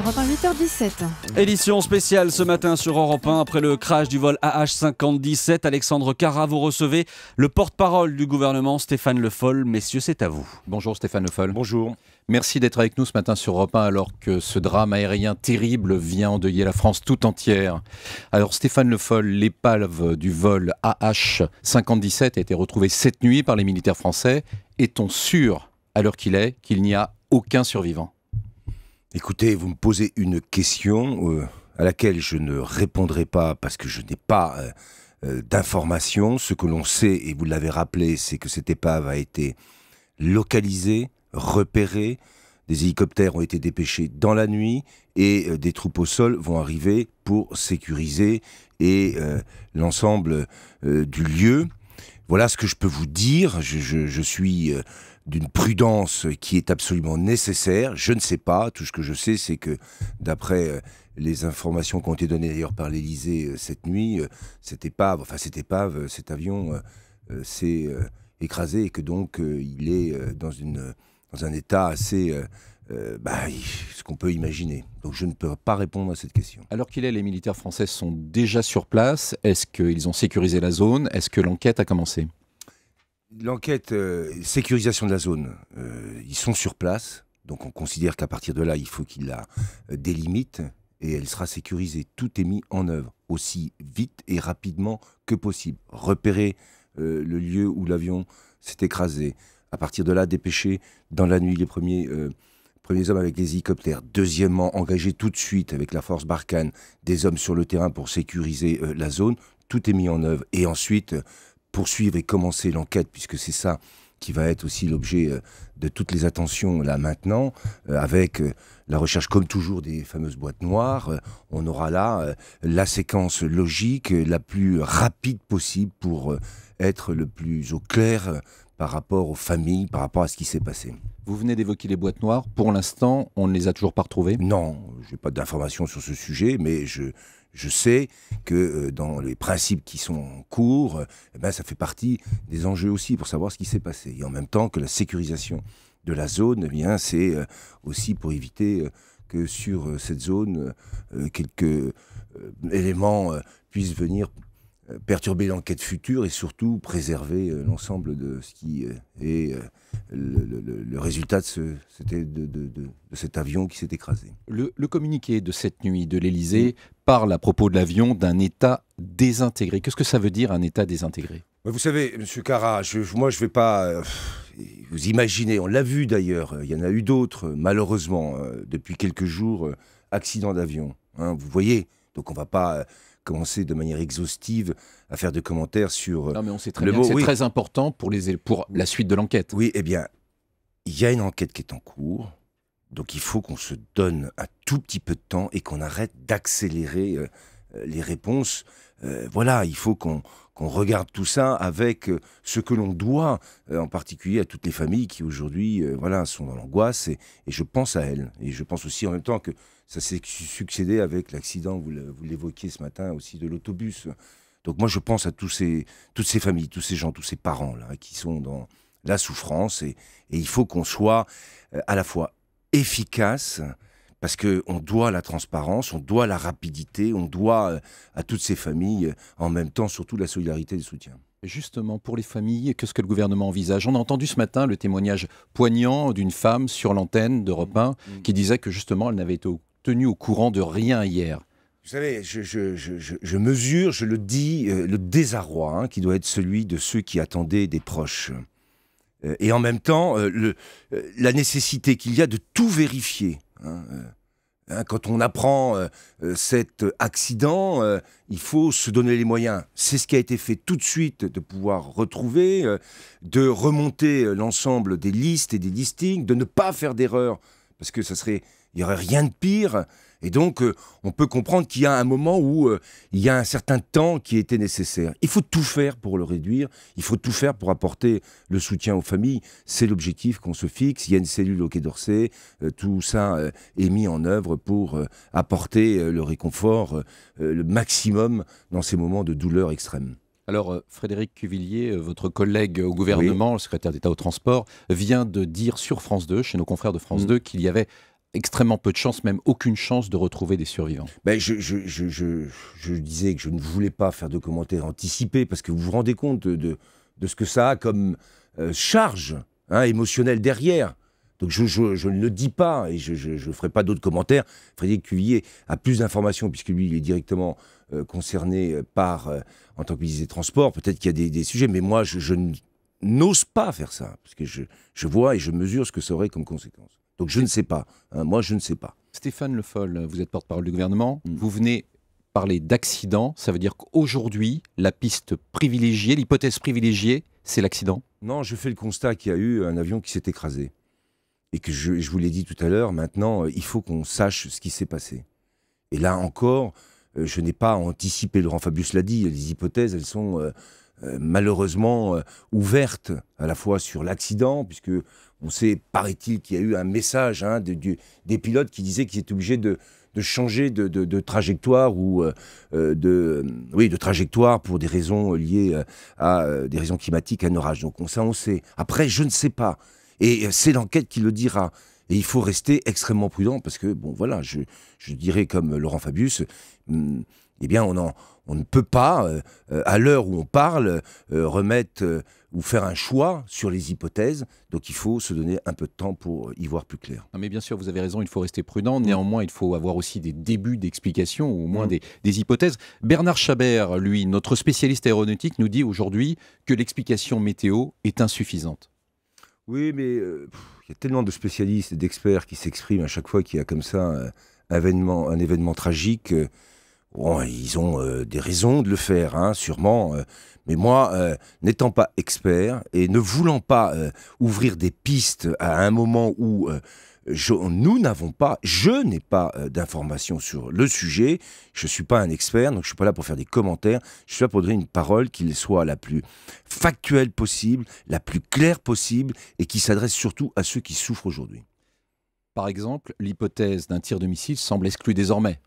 Europe 1, 8h17. Édition spéciale ce matin sur Europe 1. Après le crash du vol AH-57, Alexandre Carra, vous recevez le porte-parole du gouvernement, Stéphane Le Foll. Messieurs, c'est à vous. Bonjour Stéphane Le Foll. Bonjour. Merci d'être avec nous ce matin sur Europe 1 alors que ce drame aérien terrible vient endeuiller la France tout entière. Alors Stéphane Le Foll, l'épave du vol AH-57 a été retrouvée cette nuit par les militaires français. Est-on sûr, à l'heure qu'il est, qu'il n'y a aucun survivant ? Écoutez, vous me posez une question à laquelle je ne répondrai pas parce que je n'ai pas d'informations. Ce que l'on sait, et vous l'avez rappelé, c'est que cette épave a été localisée, repérée. Des hélicoptères ont été dépêchés dans la nuit et des troupes au sol vont arriver pour sécuriser l'ensemble du lieu. Voilà ce que je peux vous dire. Je suis d'une prudence qui est absolument nécessaire. Je ne sais pas. Tout ce que je sais, c'est que d'après les informations qui ont été données d'ailleurs par l'Élysée cette nuit, cet avion s'est écrasé et que donc il est dans un état assez... ce qu'on peut imaginer. Donc je ne peux pas répondre à cette question. Alors qu'il est, les militaires français sont déjà sur place. Est-ce qu'ils ont sécurisé la zone ? Est-ce que l'enquête a commencé ? L'enquête, sécurisation de la zone, ils sont sur place. Donc on considère qu'à partir de là, il faut qu'il la délimite et elle sera sécurisée. Tout est mis en œuvre aussi vite et rapidement que possible. Repérer le lieu où l'avion s'est écrasé. À partir de là, dépêcher dans la nuit les premiers hommes avec les hélicoptères. Deuxièmement, engager tout de suite avec la force Barkhane des hommes sur le terrain pour sécuriser la zone. Tout est mis en œuvre. Et ensuite, poursuivre et commencer l'enquête, puisque c'est ça qui va être aussi l'objet de toutes les attentions là maintenant, avec la recherche comme toujours des fameuses boîtes noires. On aura là la séquence logique la plus rapide possible pour être le plus au clair par rapport aux familles, par rapport à ce qui s'est passé. Vous venez d'évoquer les boîtes noires. Pour l'instant, on ne les a toujours pas retrouvées ? Non, je n'ai pas d'informations sur ce sujet, mais je sais que dans les principes qui sont en cours, ça fait partie des enjeux aussi pour savoir ce qui s'est passé. Et en même temps que la sécurisation de la zone, c'est aussi pour éviter que sur cette zone, quelques éléments puissent venir perturber l'enquête future et surtout préserver l'ensemble de ce qui est le résultat de cet avion qui s'est écrasé. Le communiqué de cette nuit de l'Élysée parle à propos de l'avion d'un État désintégré. Qu'est-ce que ça veut dire un État désintégré ? Vous savez, M. Carra, moi je ne vais pas vous imaginer, on l'a vu d'ailleurs, il y en a eu d'autres malheureusement depuis quelques jours, accidents d'avion. Vous voyez, donc on ne va pas... commencer de manière exhaustive à faire des commentaires sur non, mais on sait très bien que c'est très important pour la suite de l'enquête. Oui, eh bien, il y a une enquête qui est en cours, donc il faut qu'on se donne un tout petit peu de temps et qu'on arrête d'accélérer les réponses. Voilà, il faut qu'on regarde tout ça avec ce que l'on doit, en particulier à toutes les familles qui aujourd'hui sont dans l'angoisse et je pense à elles. Et je pense aussi en même temps que ça s'est succédé avec l'accident, vous l'évoquiez ce matin aussi, de l'autobus. Donc moi je pense à toutes ces familles, tous ces gens, tous ces parents là, qui sont dans la souffrance et il faut qu'on soit à la fois efficace, parce qu'on doit la transparence, on doit la rapidité, on doit à toutes ces familles, en même temps, surtout la solidarité et le soutien. Justement, pour les familles, qu'est-ce que le gouvernement envisage ? On a entendu ce matin le témoignage poignant d'une femme sur l'antenne d'Europe 1 qui disait que justement, elle n'avait été tenue au courant de rien hier. Vous savez, je mesure, je le dis, le désarroi qui doit être celui de ceux qui attendaient des proches. Et en même temps, la nécessité qu'il y a de tout vérifier. Quand on apprend cet accident, il faut se donner les moyens. C'est ce qui a été fait tout de suite, de pouvoir retrouver, de remonter l'ensemble des listes et des listings, de ne pas faire d'erreur, parce que il n'y aurait rien de pire. Et donc, on peut comprendre qu'il y a un moment où il y a un certain temps qui était nécessaire. Il faut tout faire pour le réduire, il faut tout faire pour apporter le soutien aux familles. C'est l'objectif qu'on se fixe. Il y a une cellule au Quai d'Orsay. Tout ça est mis en œuvre pour apporter le réconfort, le maximum dans ces moments de douleur extrême. Alors, Frédéric Cuvillier, votre collègue au gouvernement, le secrétaire d'État au transport, vient de dire sur France 2, chez nos confrères de France 2, qu'il y avait extrêmement peu de chances, même aucune chance de retrouver des survivants. Ben, je disais que je ne voulais pas faire de commentaires anticipés parce que vous vous rendez compte de ce que ça a comme charge émotionnelle derrière. Donc je ne le dis pas et je ne ferai pas d'autres commentaires. Frédéric Cuvillier a plus d'informations puisque lui il est directement concerné en tant que ministre des Transports. Peut-être qu'il y a des sujets, mais moi je n'ose pas faire ça parce que je vois et je mesure ce que ça aurait comme conséquence. Donc je ne sais pas. Moi je ne sais pas. Stéphane Le Foll, vous êtes porte-parole du gouvernement. Vous venez parler d'accident. Ça veut dire qu'aujourd'hui, la piste privilégiée, l'hypothèse privilégiée, c'est l'accident? Non, je fais le constat qu'il y a eu un avion qui s'est écrasé. Et que je vous l'ai dit tout à l'heure, maintenant, il faut qu'on sache ce qui s'est passé. Et là encore, je n'ai pas anticipé, Laurent Fabius l'a dit, les hypothèses, elles sont malheureusement ouvertes, à la fois sur l'accident, puisque on sait, paraît-il, qu'il y a eu un message des pilotes qui disaient qu'ils étaient obligés de changer de trajectoire ou de trajectoire pour des raisons liées à des raisons climatiques, à un orage. Donc ça, on sait. Après, je ne sais pas. Et c'est l'enquête qui le dira. Et il faut rester extrêmement prudent parce que, bon, voilà, je dirais comme Laurent Fabius, eh bien, on ne peut pas, à l'heure où on parle, remettre ou faire un choix sur les hypothèses. Donc, il faut se donner un peu de temps pour y voir plus clair. Non, mais bien sûr, vous avez raison, il faut rester prudent. Néanmoins, il faut avoir aussi des débuts d'explications ou au moins des hypothèses. Bernard Chabert, lui, notre spécialiste aéronautique, nous dit aujourd'hui que l'explication météo est insuffisante. Oui, mais il y a tellement de spécialistes et d'experts qui s'expriment à chaque fois qu'il y a comme ça un événement tragique. Bon, ils ont des raisons de le faire, sûrement. Mais moi, n'étant pas expert et ne voulant pas ouvrir des pistes à un moment où je n'ai pas d'informations sur le sujet. Je ne suis pas un expert, donc je ne suis pas là pour faire des commentaires. Je suis là pour donner une parole qui soit la plus factuelle possible, la plus claire possible et qui s'adresse surtout à ceux qui souffrent aujourd'hui. Par exemple, l'hypothèse d'un tir de missile semble exclue désormais.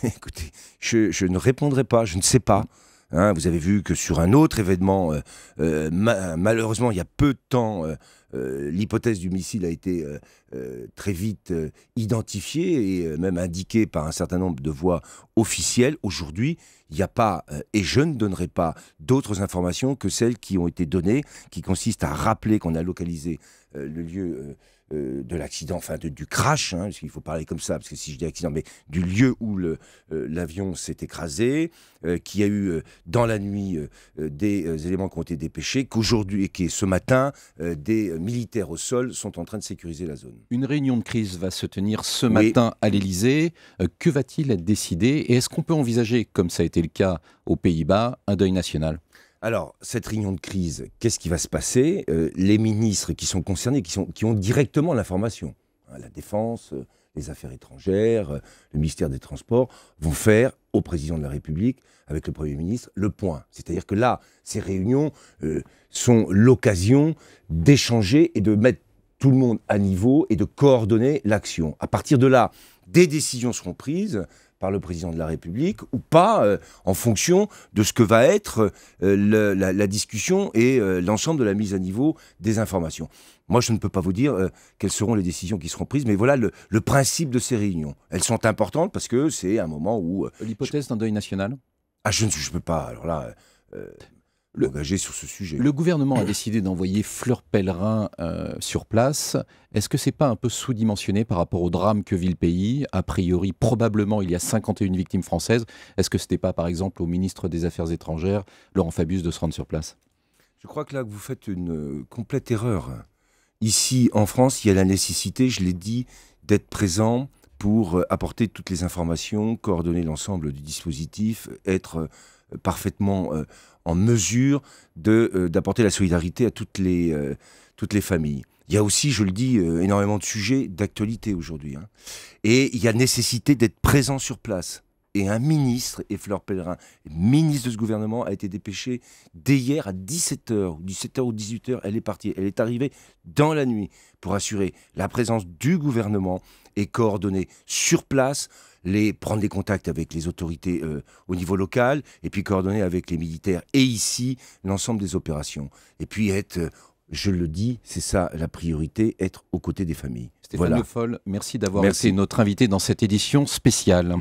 Écoutez, je ne répondrai pas, je ne sais pas. Vous avez vu que sur un autre événement, malheureusement, il y a peu de temps, l'hypothèse du missile a été très vite identifiée et même indiquée par un certain nombre de voix officielles. Aujourd'hui, il n'y a pas, et je ne donnerai pas d'autres informations que celles qui ont été données, qui consistent à rappeler qu'on a localisé le lieu de l'accident, enfin du crash, parce qu'il faut parler comme ça, parce que si je dis accident, mais du lieu où l'avion s'est écrasé, qu'il y a eu dans la nuit des éléments qui ont été dépêchés, qu'aujourd'hui et ce matin, des militaires au sol sont en train de sécuriser la zone. Une réunion de crise va se tenir ce matin à l'Élysée. Que va-t-il être décidé? Et est-ce qu'on peut envisager, comme ça a été le cas aux Pays-Bas, un deuil national? Alors, cette réunion de crise, qu'est-ce qui va se passer? Les ministres qui sont concernés, qui ont directement l'information, la Défense, les Affaires étrangères, le ministère des Transports, vont faire au Président de la République, avec le Premier ministre, le point. C'est-à-dire que là, ces réunions sont l'occasion d'échanger et de mettre tout le monde à niveau et de coordonner l'action. À partir de là, des décisions seront prises par le président de la République ou pas, en fonction de ce que va être la discussion et l'ensemble de la mise à niveau des informations. Moi, je ne peux pas vous dire quelles seront les décisions qui seront prises, mais voilà le principe de ces réunions. Elles sont importantes parce que c'est un moment où... L'hypothèse d'un deuil national? Je ne peux pas, alors là... engagé sur ce sujet. Le gouvernement a décidé d'envoyer Fleur Pellerin sur place. Est-ce que c'est pas un peu sous-dimensionné par rapport au drame que vit le pays? A priori, probablement, il y a 51 victimes françaises. Est-ce que ce n'était pas, par exemple, au ministre des Affaires étrangères, Laurent Fabius, de se rendre sur place? Je crois que là, vous faites une complète erreur. Ici, en France, il y a la nécessité, je l'ai dit, d'être présent pour apporter toutes les informations, coordonner l'ensemble du dispositif, être parfaitement en mesure d'apporter la solidarité à toutes les familles. Il y a aussi, je le dis, énormément de sujets d'actualité aujourd'hui. Et il y a nécessité d'être présent sur place. Et un ministre, et Fleur Pellerin, ministre de ce gouvernement, a été dépêché dès hier à 17h, 17h ou 18h, elle est partie. Elle est arrivée dans la nuit pour assurer la présence du gouvernement et coordonner sur place, prendre des contacts avec les autorités au niveau local, et puis coordonner avec les militaires et ici l'ensemble des opérations. Et puis être je le dis, c'est ça la priorité, être aux côtés des familles. Stéphane Voilà. Le Foll, merci d'avoir Merci. été notre invité dans cette édition spéciale.